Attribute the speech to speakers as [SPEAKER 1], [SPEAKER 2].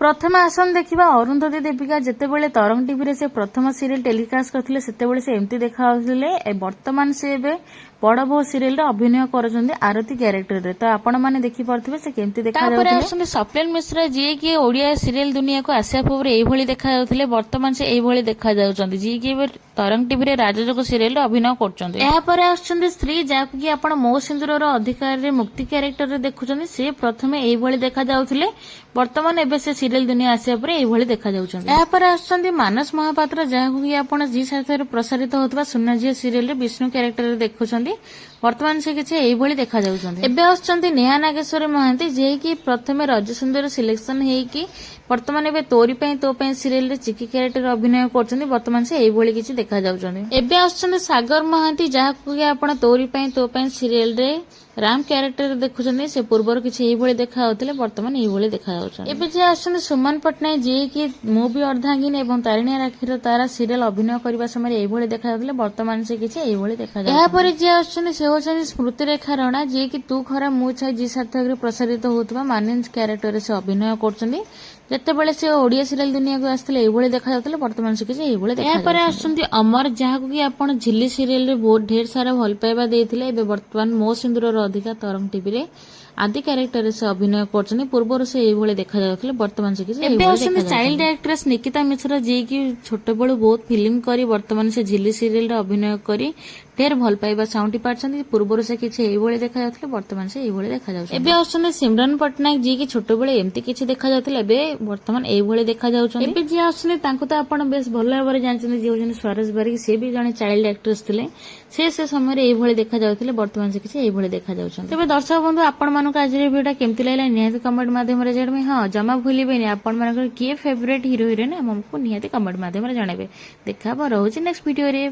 [SPEAKER 1] प्रथम आसन देखा अरुंधती देविका जितेबाला तरंग टीवी से प्रथम सीरियल टेलीकास्ट करते से एमती देखा वर्तमान से बड़ बो सीरियल अभिनय कर आरती क्यारेक्टर तो आपण मैंने देखिपे से केमती देखा स्वप्निल मिश्रा जी की ओडिया सीरियल दुनिया को आसिया पूर्व यही देखा वर्तमान से यही देखा जी की तरंग टीवी राजजोग सीरियल अभिनय कर स्त्री जहाँकि कि आप मो सिंदूर अधिकार मुक्ति क्यारेक्टर देखुं सी प्रथम यही देखा वर्तमान एवं से सीरियल दुनिया आसिया पर यही देखा मानस महापात्र जहाँकि कि आप जी साथ प्रसारित होता सुना झील सीरियल विष्णु क्यारेक्टर देखुं वर्तमान से किसी यही देखा नेहा नागेश्वरी महांती जे कि प्रथम रजसुंदर सिलेक्शन होगी वर्तमान एवं तोरी तो सीरियल चिकी क्यारेक्टर अभिनय कर वर्तमान से यही किसी देखा एवं सागर महांती जहाँकि आप तोरी तो सीरियल राम क्यारेक्टर देखुं से पूर्वर किसी यही देखा वर्तमान यही देखा सुमन पट्टनायक जी की मूवी अर्धांगिनी और तारिणी राखीर तारा सीरियल अभिनय करने समय यही देखा वर्तमान से किसी यही देखा जी आसुच्च स्मृति रेखा रणा जी की तू खरा मु छाई जी सार्थक प्रसारित होता मानिंस क्यारेक्टर से अभिनय कर जितेबाला से ओडिया सीरियल दुनिया को आसते यही देखा वर्तमान से किसी यही देखा अमर जहाँ कि आप झिल्ली सीरियल बहुत ढेर सारा भल पाइबा देते वर्तमान मो सिंदूर अधिका तरंग टीवी आदि क्यारेक्टर से अभिनय कर पूर्वर से यही देखा वर्तमान से किसी चाइल्ड एक्ट्रेस निकिता मिश्रा जी की छोट बड़ू बहुत फिल्म करी वर्तमान से झिल्ली सीरियल अभिनय करी ढेर भल पाइबा साउंटी पार्टी पूर्वर से किसी यही देखा वर्तमान से यही देखा सिमरन पट्टनायक जी की छोट बड़े एमती किसी देखा वर्तमान यही देखा जी आसुच्च तो आप बेस भल भाव जानते जी स्वराज बारिक सी भी जड़े चाइल्ड एक्ट्रेस थे से समय यही देखा वर्तमान से किसी यही देखा तेज दर्शक बंधु आपण आज वीडियो केमती लगे निहाती कमेंट माध्यम जानवे हाँ जमा भूलें आपण किए फेवरेट हिरो हिरोइन आमको निहाती कमेंट माध्यम जानवे देखा रोचे नेक्स्ट वीडियो रे।